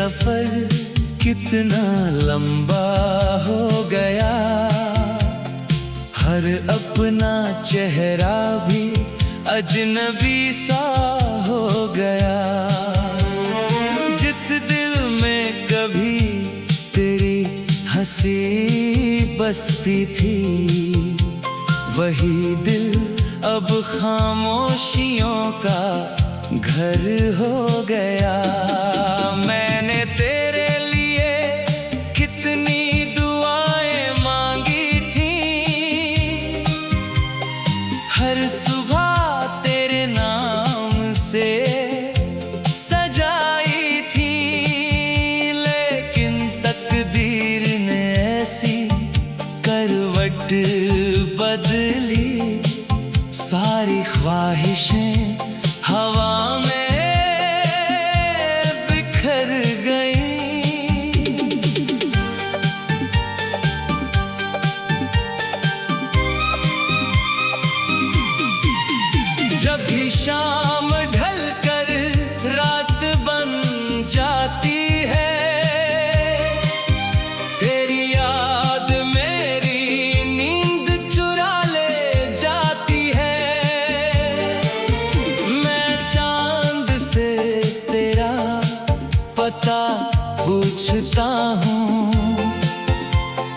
सफर कितना लंबा हो गया, हर अपना चेहरा भी अजनबी सा हो गया। जिस दिल में कभी तेरी हंसी बसती थी, वही दिल अब खामोशियों का घर हो गया। मैंने तेरे लिए कितनी दुआएं मांगी थी, हर सुबह तेरे नाम से सजाई थी, लेकिन तकदीर ने ऐसी करवट बदली, सारी ख्वाहिशें हवा में बिखर गई। जब भी शाम ढलकर रात बन जाती है, तेरी याद मेरी नींद चुरा ले जाती है। मैं चांद से तेरा पता पूछता हूँ,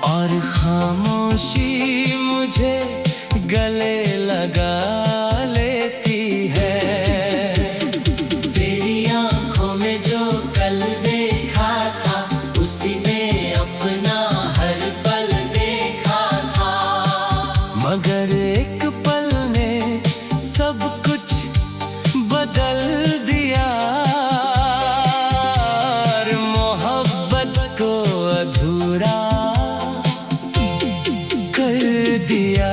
और खामोशी मुझे गले लगा लेती है। तेरी आंखों में जो कल देखा था, उसी में अपना हर पल देखा था, मगर एक पल ने सब कुछ बदल दिया, और मोहब्बत को अधूरा कर दिया।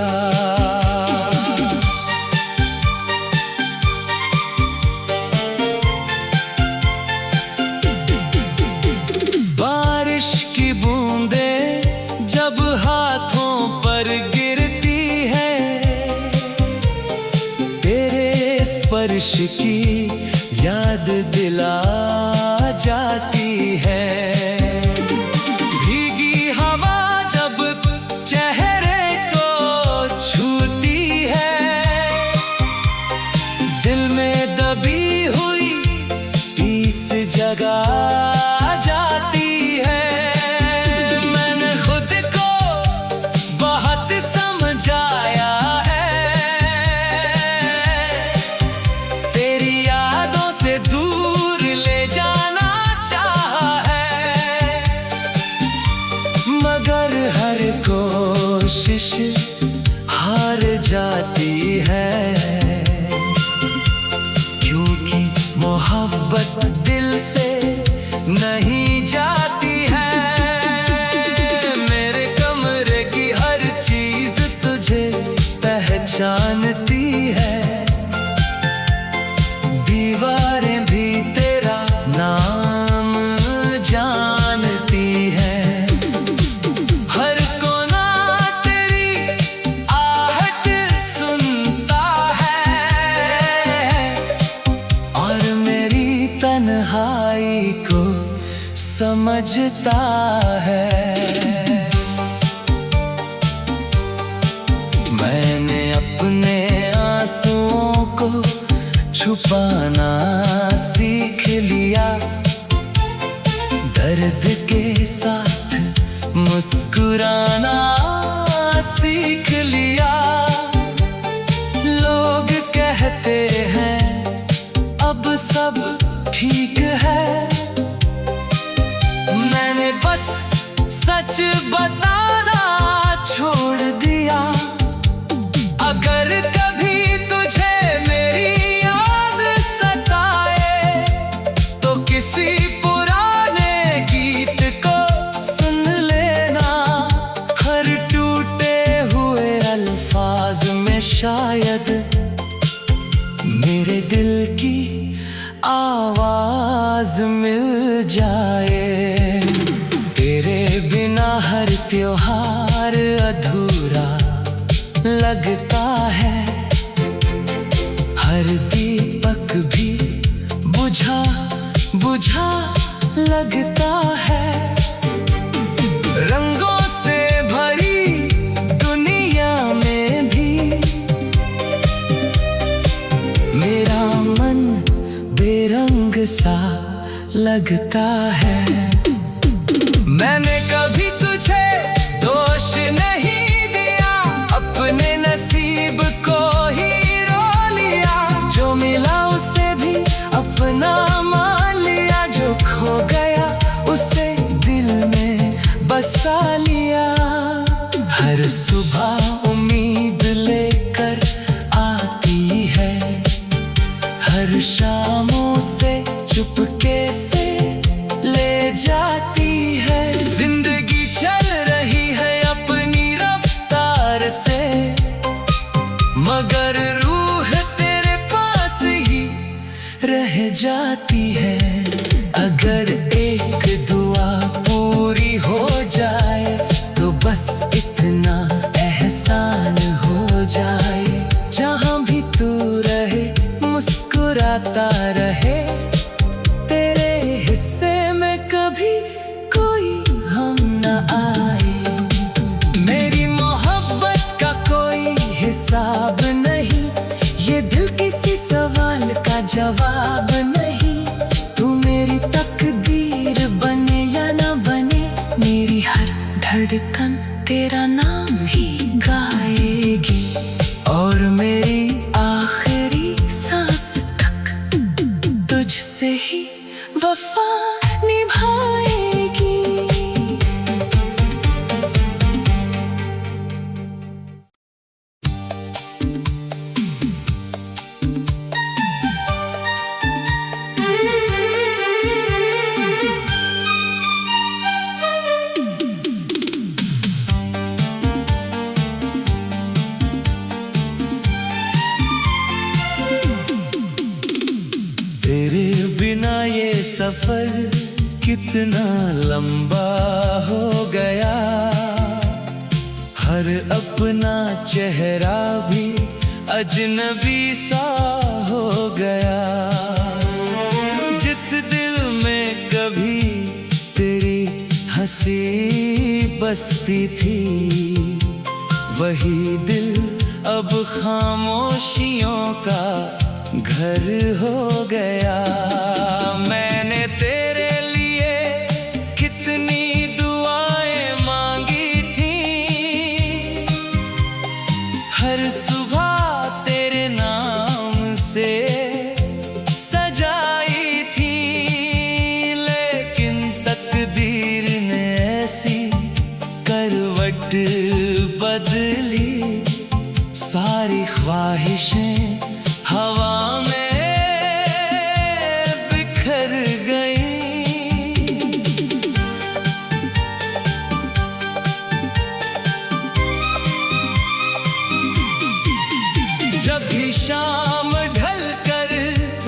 बारिश की बूंदें जब हाथों पर गिरती है, तेरे स्पर्श की याद दिला जाती है। भीगी हवा जब चेहरे को छूती है, दिल में दबी हुई टीस जगा जाती है। मैंने खुद को बहुत समझाया है, तेरी यादों से दूर ले जाना चाहा है, मगर हर कोशिश हार जाती है, क्योंकि मोहब्बत दिल से नहीं जाती है। मेरे कमरे की हर चीज तुझे पहचानती है, दीवारें भी तेरा नाम जानती है, हर कोना तेरी आहट सुनता है, और मेरी तन्हाई को समझता है। मैंने अपने आंसुओं को छुपाना सीख लिया, दर्द के साथ मुस्कुराना सीख लिया। लोग कहते हैं अब सब ठीक है, मैंने बस सच बताना छोड़ दिया। अगर कभी तुझे मेरी याद सताए, तो किसी पुराने गीत को सुन लेना, हर टूटे हुए अल्फाज में शायद मेरे दिल की आवाज मिल जाए। तेरे बिना हर त्योहार अधूरा लगता है, हर दीपक भी बुझा बुझा लगता है। रंगों से भरी दुनिया में भी मेरा मन बेरंग सा लगता है। मैंने कभी तुझे दोष नहीं दिया, अपने नसीब को ही रो लिया। जो मिला उसे भी अपना मान लिया, जो खो गया उसे दिल में बसा लिया। हर सुबह उम्मीद लेकर आती है, हर शामों से चुपके से ले जाती है। जिंदगी चल रही है अपनी रफ्तार से, मगर रूह तेरे पास ही रह जाती है। अगर एक दुआ पूरी हो जाए तो बस इतना एहसान हो जाए। जहां भी तू रहे मुस्कुराता रहे, तेरे हिस्से में कभी कोई हम न आए। मेरी मोहब्बत का कोई हिसाब नहीं, ये दिल किसी सवाल का जवाब नहीं। तू मेरी तकदीर बने या ना बने, मेरी हर धड़कन तेरा नाम ही गाएगी, और मेरी आखिरी सांस तक तुझसे ही वफा निभाएगी। तेरे बिना ये सफर कितना लंबा हो गया, हर अपना चेहरा भी अजनबी सा हो गया। जिस दिल में कभी तेरी हंसी बसती थी, वही दिल अब खामोशियों का घर हो गया। मैंने तेरे लिए कितनी दुआएं मांगी थी, हर सुबह तेरे नाम से सजाई थी। लेकिन तकदीर ने ऐसी करवट बदली, सारी ख्वाहिशें हवा में बिखर गई। जब भी शाम ढल कर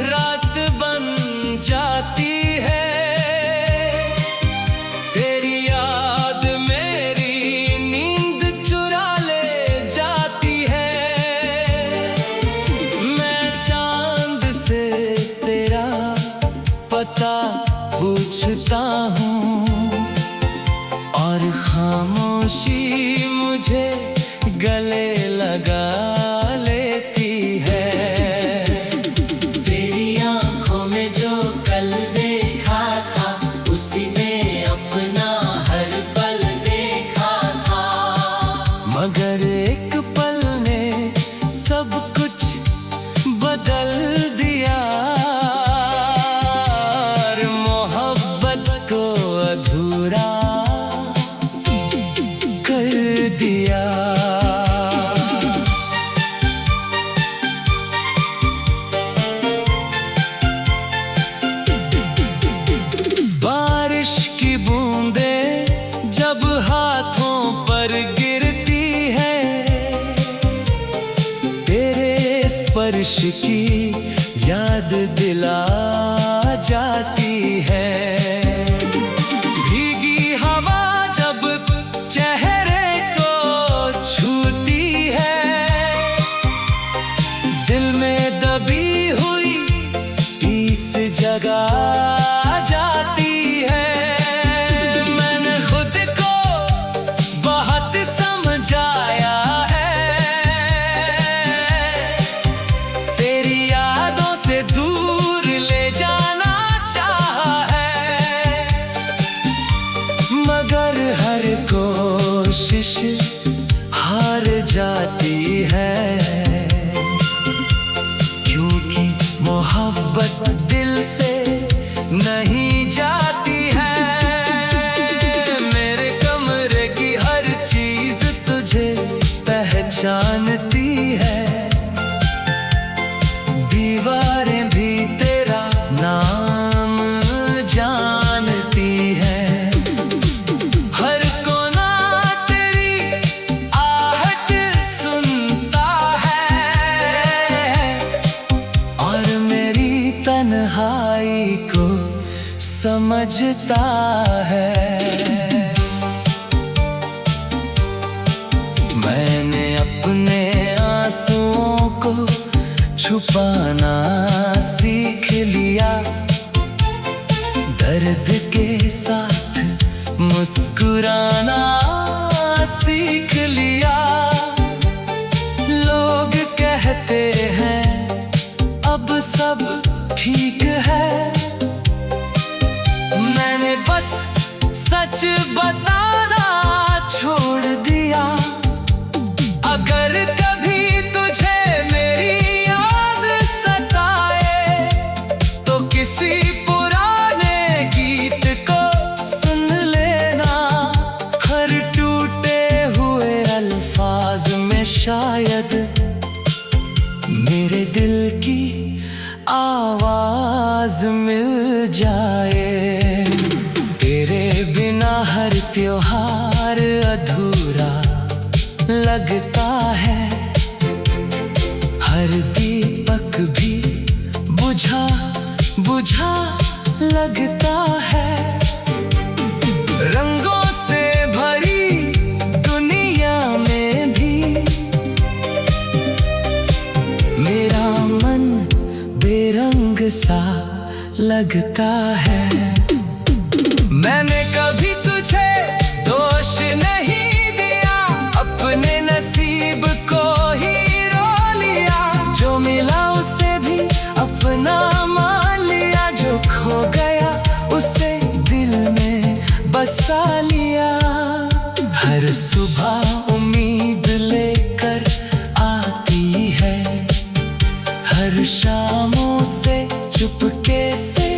रात बन जाती है, तेरी याद मेरी नींद चुरा ले जाती है। पता पूछता हूँ और खामोशी मुझे गले लगा लेती है। तेरी आंखों में जो कल देखा था, उसी में अपना हर पल देखा था। मगर एक पल ने सब कुछ बदल दिया, अधूरा कर दिया। बारिश की बूंदें जब हाथों पर गिरती है, तेरे स्पर्श की याद दिला जाती है। जगा जाती जाती है, क्योंकि मोहब्बत दिल से नहीं जाती है। मेरे कमरे की हर चीज तुझे पहचानती है, दीवारें भी तेरा नाम जानती है। हर कोना तेरी आहट सुनता है और मेरी तन्हाई को समझता है। मैंने अपने आंसुओं को छुपाना सीख लिया, दर्द के साथ मुस्कुराना सीख लिया। लोग कहते हैं अब सब ठीक है, मैंने बस सच बताना छोड़ दिया। अगर कभी तुझे मेरी याद सताए तो किसी पुराने गीत को सुन लेना। हर टूटे हुए अल्फाज में शायद मेरे दिल की आवाज मिल जाए। तेरे बिना हर त्योहार अधूरा लगता है, हर दीपक भी बुझा बुझा लगता है। रंगों से भरी दुनिया में भी मेरा मन बेरंग सा लगता है। मैंने कभी तुझे दोष नहीं दिया, अपने नसीब को ही रो लिया। जो मिला उसे भी अपना मान लिया, जो खो गया उसे दिल में बसा लिया। हर सुबह उम्मीद लेकर आती है, हर शामों से चुपके से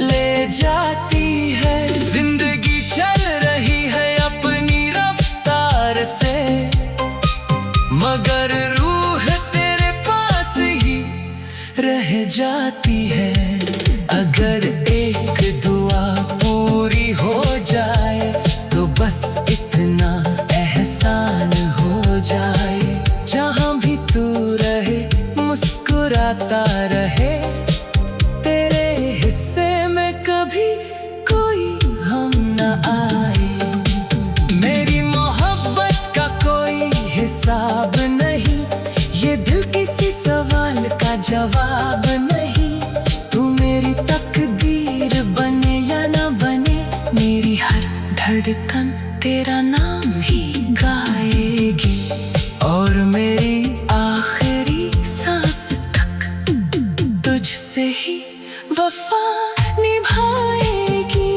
ले जाती है। जिंदगी चल रही है अपनी रफ्तार से, मगर रूह तेरे पास ही रह जाती है। अगर एक दुआ पूरी हो जाए तो बस इतना एहसान हो जाए। जहां भी तू रहे मुस्कुराता रहे, तेरे हिस्से में कभी कोई हम न आए। मेरी मोहब्बत का कोई हिसाब नहीं, ये दिल किसी सवाल का जवाब नहीं। तू मेरी तकदीर बने या न बने, मेरी हर धड़कन तेरा नाम ही गाएगी और मेरी आखिरी सांस तक तुझसे ही वफा निभाएगी।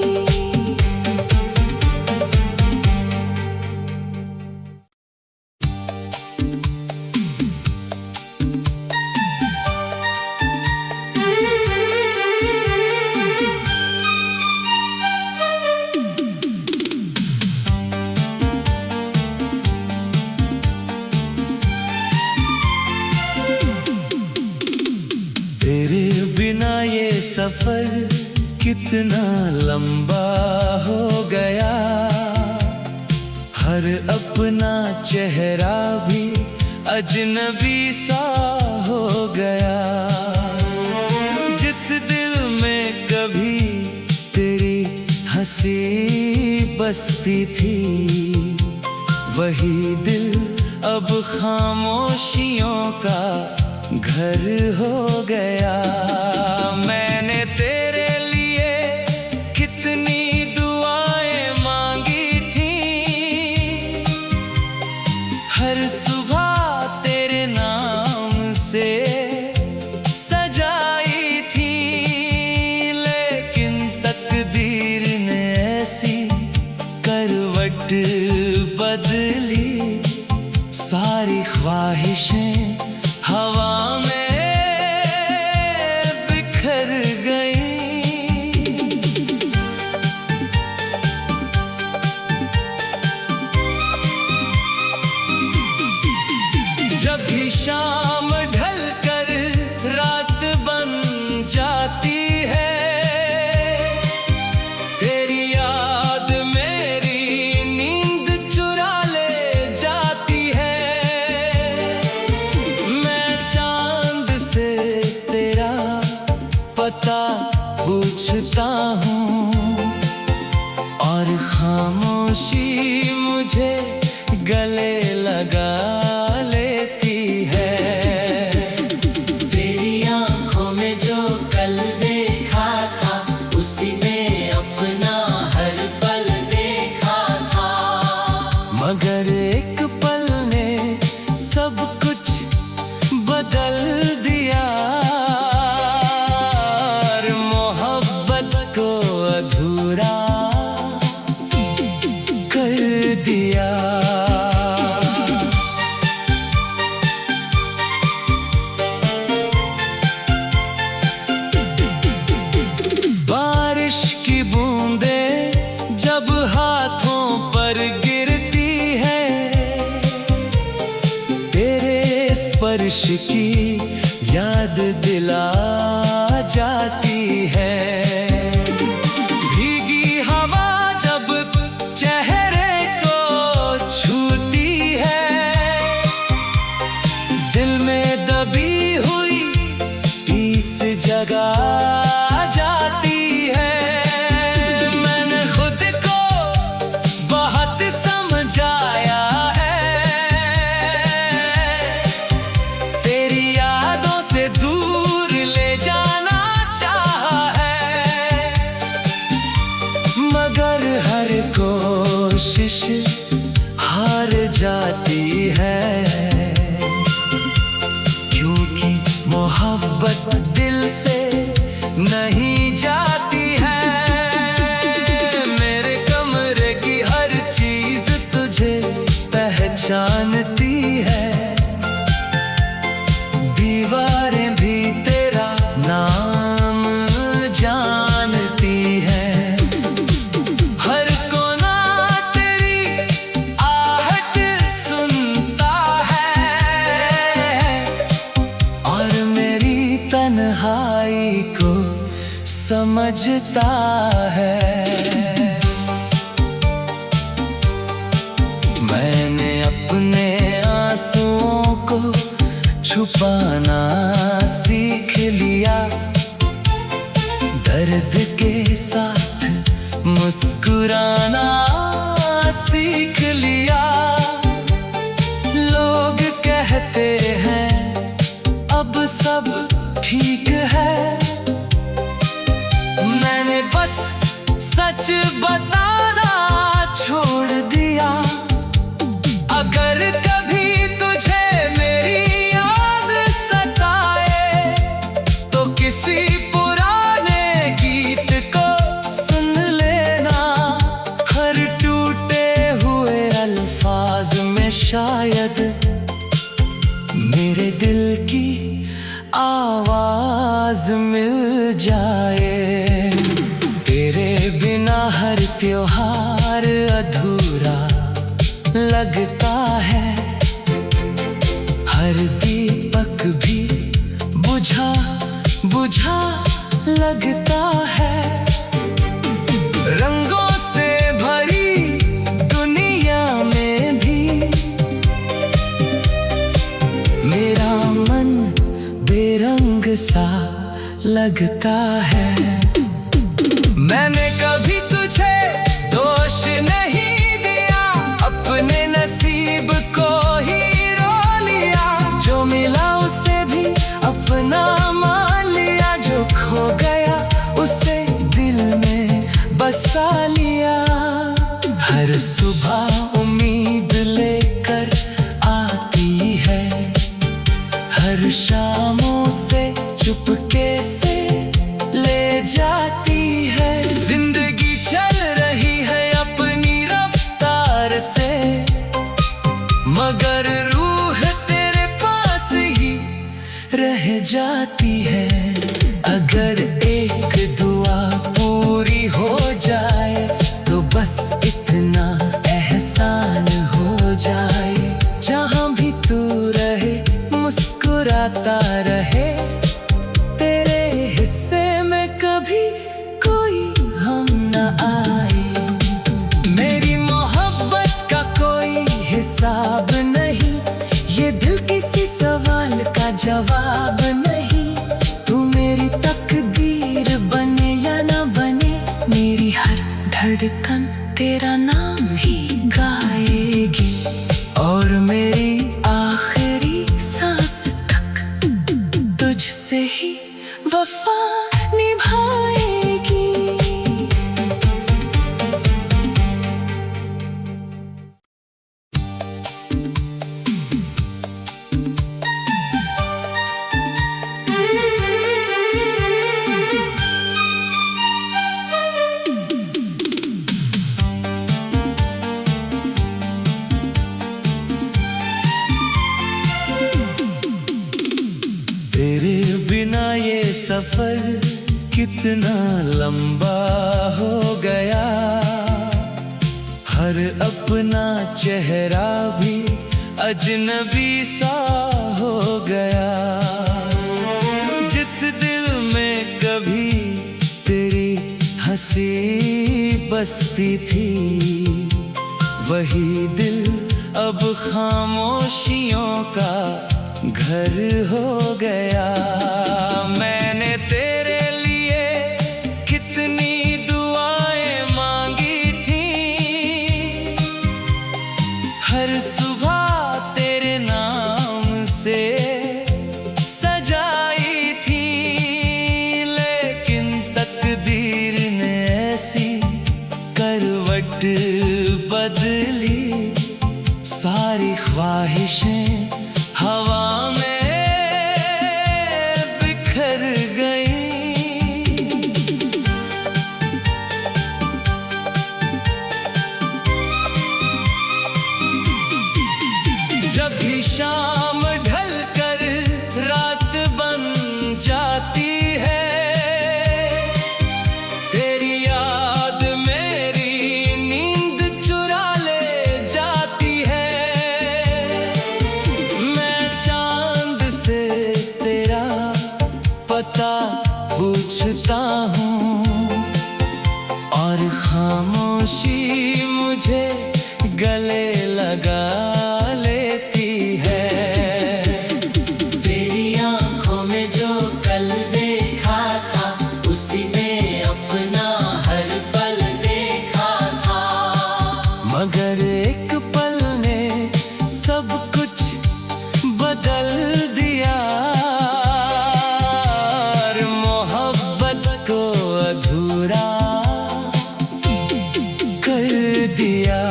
तेरे बिना ये सफर कितना लंबा हो गया, हर अपना चेहरा भी अजनबी सा हो गया। जिस दिल में कभी तेरी हंसी बसती थी, वही दिल अब खामोशियों का घर हो गया। मैंने तेरे लिए कितनी दुआएं मांगी थी, हर सुबह तेरे नाम से सजाई थी। लेकिन तकदीर ने ऐसी करवट बदली, सारी स्पर्श की याद दिला जाती है। भीगी हवा जब चेहरे को छूती है, दिल में दबी हुई टीस जगा जाती है। मैंने खुद को बहुत समझाया है, तेरी यादों से दूर ले जाना चाहा है, मगर हर कोशिश हार जाती है, क्योंकि मोहब्बत दिल से नहीं जाती है। मेरे कमरे की हर चीज तुझे पहचानती है, दीवारें भी तेरा नाम जानती है, हर कोना तेरी आहट सुनता है, और मेरी तन्हाई को समझता है। मैंने अपने आंसुओं को छुपाना सीख लिया, दर्द के साथ मुस्कुराना सीख लिया। लोग कहते हैं अब सब ठीक है, मैंने बस सच बताना छोड़ दिया। अगर कभी तुझे मेरी याद सताए, तो किसी पुराने गीत को सुन लेना, हर टूटे हुए अल्फाज में शायद मेरे दिल की आवाज मिल जाए। तेरे बिना हर त्योहार अधूरा लगता है, हर दीपक भी बुझा बुझा लगता है। रंगों से भरी दुनिया में भी मेरा मन बेरंग सा लगता है। मैंने कभी तुझे दोष नहीं दिया, अपने नसीब को ही रो लिया, जो मिला उसे भी अपना मान लिया, जो खो गया उसे दिल में बसा लिया। हर सुबह उम्मीद लेकर आती है, हर शामों से चुपके से ले जाती है। जिंदगी चल रही है अपनी रफ्तार से, मगर रूह तेरे पास ही रह जाती है। अगर एक दुआ पूरी हो जाए, तो बस इतना एहसान हो जाए, जहां भी तू रहे मुस्कुराता रहे, तेरे हिस्से में कभी कोई हम न आए। मेरी मोहब्बत का कोई हिसाब नहीं, ये दिल किसी सवाल का जवाब नहीं। तू मेरी तकदीर बने या न बने, मेरी हर धड़कन तेरा नाम ही गाएगी, और मेरी आखिरी सांस तक तुझसे ही वफा निभाएगी। तेरे बिना ये सफर कितना लंबा हो गया, हर अपना चेहरा भी अजनबी सा हो गया। जिस दिल में कभी तेरी हंसी बसती थी, वही दिल अब खामोशियों का घर हो गया। मैंने तेरे लिए कितनी दुआएं मांगी थी, हर सुबह तेरे नाम से सजाई थी, लेकिन तकदीर ने ऐसी करवट बदली, सारी ख्वाहिशें हवा में बिखर गई। जब भी शाम ढलकर रात बन जाती है, तेरी याद मेरी नींद चुरा ले जाती है। मैं चांद से तेरा पता पूछता हूँ, और खामोशी मुझे गले लगा लेती है। तेरी आंखों में जो कल देखा था, उसी में अपना हर पल देखा था, मगर एक पल ने सब कुछ बदल दिया, और मोहब्बत को अधूरा कर दिया।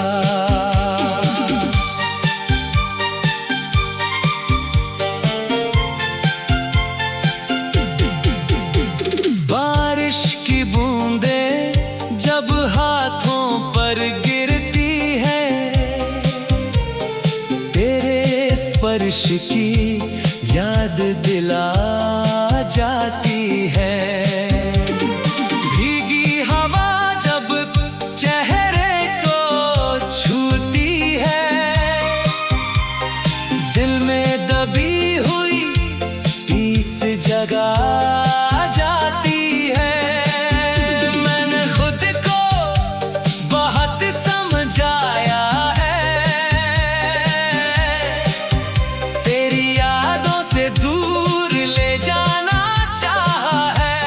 बारिश की बूंदें जब हाथों पर गिरती है, तेरे स्पर्श की याद दिला जाती है। भीगी हवा जब चेहरे को छूती है, दिल में दबी हुई पीस जगा जाती है। मैंने खुद को बहुत समझाया है, तेरी यादों से दूर ले जाना चाहा है,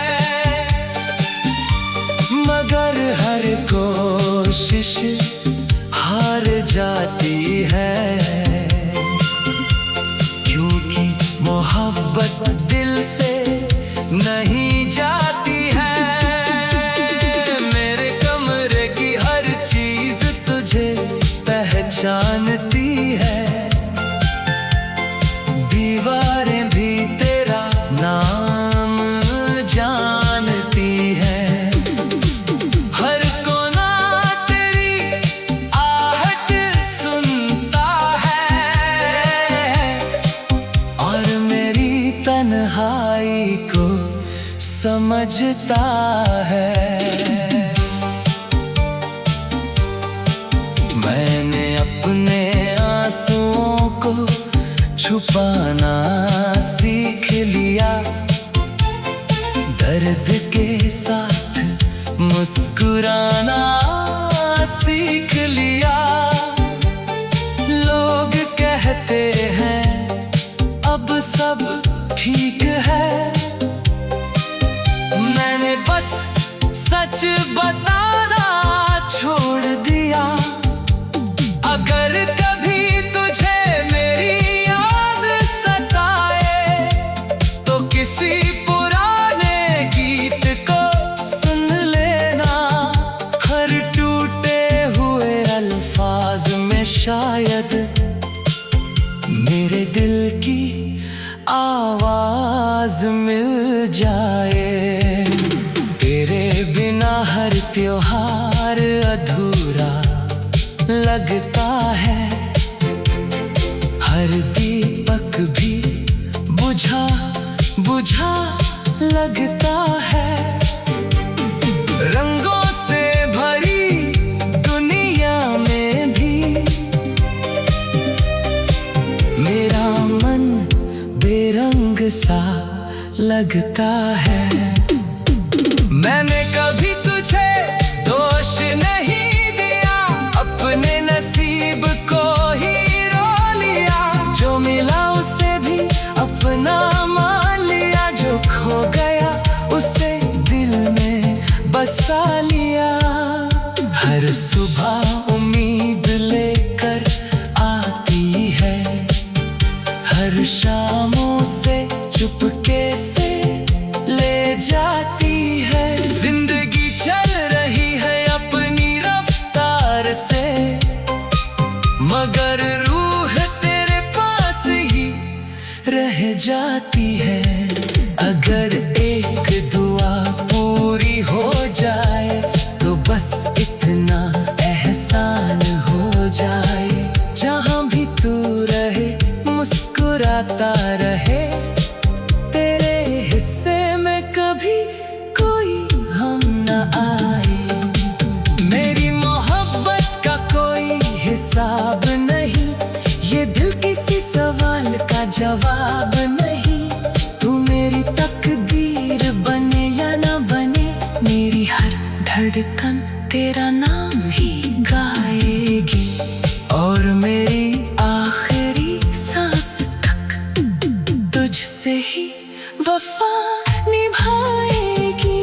मगर हर कोशिश हार जाती है, क्योंकि मोहब्बत दिल से नहीं जाती है। मेरे कमरे की हर चीज तुझे पहचानती है, दीवारें भी तेरा नाम जानती है, हर कोना तेरी आहट सुनता है, और मेरी तन्हाई को समझता है। मैंने अपने आंसुओं को छुपाना सीख लिया, दर्द के साथ मुस्कुराना सीख लिया। लोग कहते हैं अब सब ठीक है, मैंने बस सच बताना छोड़ दिया। अगर कभी तुझे मेरी याद सताए, तो किसी पुराने गीत को सुन लेना, हर टूटे हुए अल्फाज में शायद मेरे दिल की आवाज मिल जाए। तेरे बिना हर त्योहार अधूरा लगता है, हर दीपक भी बुझा बुझा लगता है। रंगों से भरी दुनिया में भी सा लगता है। मैंने कभी तुझे दोष नहीं दिया, अपने नसीब को ही रो लिया। जो मिला उसे भी अपना मान लिया, जो खो गया उसे दिल में बसा लिया। हर सुबह उम्मीद लेकर आती है, हर शामों से चुपके से ले जाती है। जिंदगी चल रही है अपनी रफ्तार से, मगर रूह तेरे पास ही रह जाती है। अगर एक दुआ पूरी हो जाए तो बस इतना एहसान हो जाए। जहाँ भी तू रहे मुस्कुराता रहे, तेरे हिस्से में कभी कोई हम न आए। मेरी मोहब्बत का कोई हिसाब नहीं, ये दिल किसी सवाल का जवाब नहीं। तू मेरी तकदीर बने या न बने, मेरी हर धड़कन तेरा नाम ही गाएगी, और मेरी आखिरी सांस तक तुझसे ही वफा निभाएगी।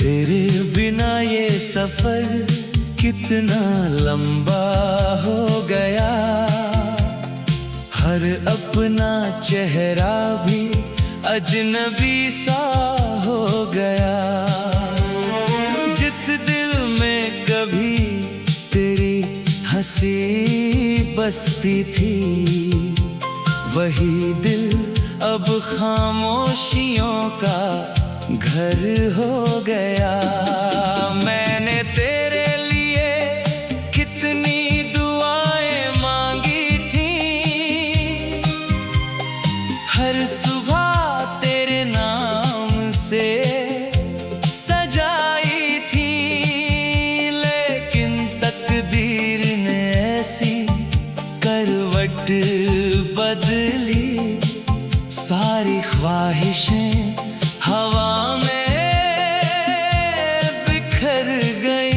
तेरे बिना ये सफर कितना लंबा हो गया, हर अपना चेहरा भी अजनबी सा हो गया। जिस दिल में कभी तेरी हंसी बसती थी, वही दिल अब खामोशियों का घर हो गया। मैंने तेरे लिए कितनी दुआएं मांगी थी, हर सुबह तेरे नाम से सजाई थी। लेकिन तकदीर ने ऐसी करवट बदली, सारी ख्वाहिशें हवा में बिखर गई।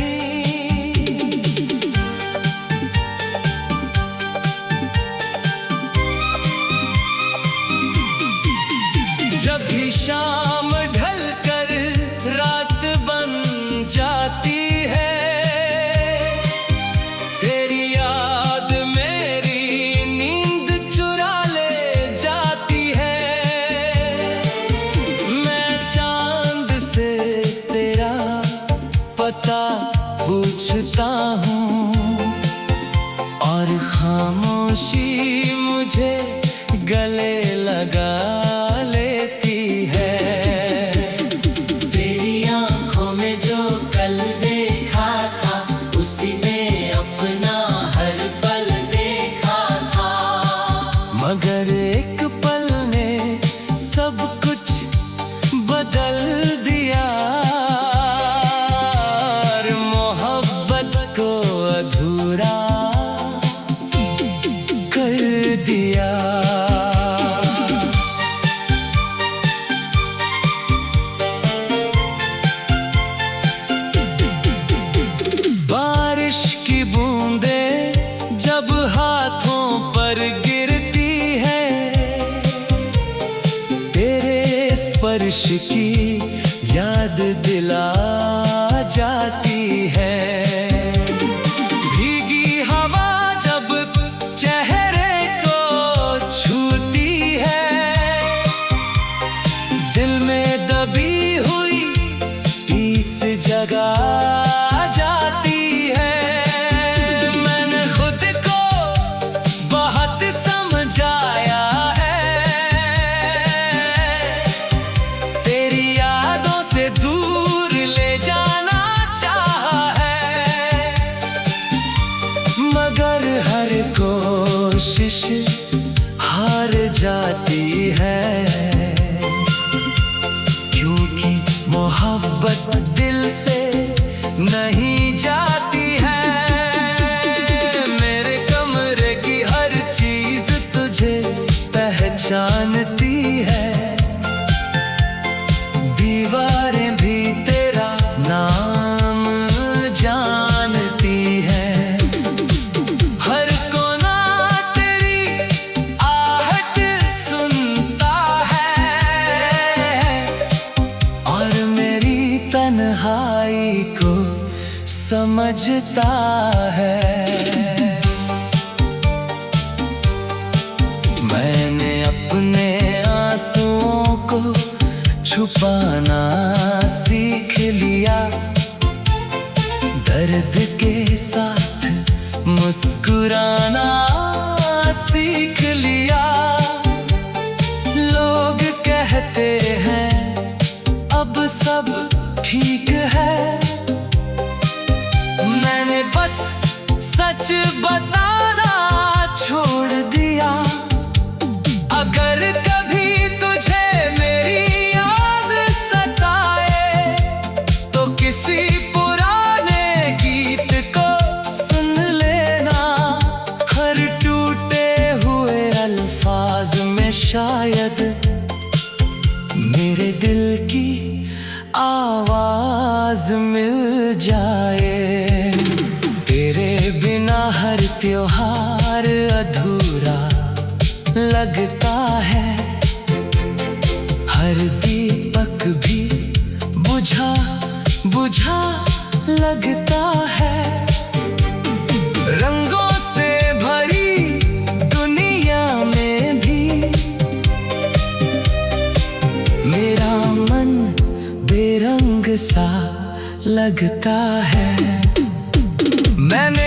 जब भी शाम ढल कर रात बन जाती है, तेरी याद मेरी नींद चुरा ले जाती है। पता पूछता हूँ और खामोशी मुझे गले लगा लेती है। तेरी आंखों में जो कल देखा था, उसी में अपना हर पल देखा था। मगर एक पल ने सब कुछ बदल दिया, अधूरा कर दिया। बारिश की बूंदें जब हाथों पर गिरती है, तेरे स्पर्श की याद दिला जाती है। चेहरे को छूती है, दिल में दबी हुई इस जगह जाती है। मैंने खुद को बहुत समझाया है, तेरी यादों से दूर ले जाना हार जाती है, क्योंकि मोहब्बत दिल से नहीं जाती है। मेरे कमरे की हर चीज तुझे पहचानती है, दीवारें भी तेरा नाम जानती है। हर कोना तेरी आहट सुनता है, और मेरी तन्हाई को समझता है। मैंने अपने आंसुओं को छुपाना सीख लिया, दर्द के साथ मुस्कुराना सीख लिया। लोग कहते हैं अब सब ठीक है, मैंने बस सच बताना छोड़ दिया। अगर कभी तुझे मेरी याद सताए, तो किसी पुराने गीत को सुन लेना। हर टूटे हुए अल्फाज में शायद मेरे दिल की आवाज मिल जाए। तेरे बिना हर त्योहार अधूरा लगता है, हर दीपक भी बुझा बुझा लगता है। रंगों से भरी दुनिया में भी मेरा मन बेरंग सा लगता है। मैंने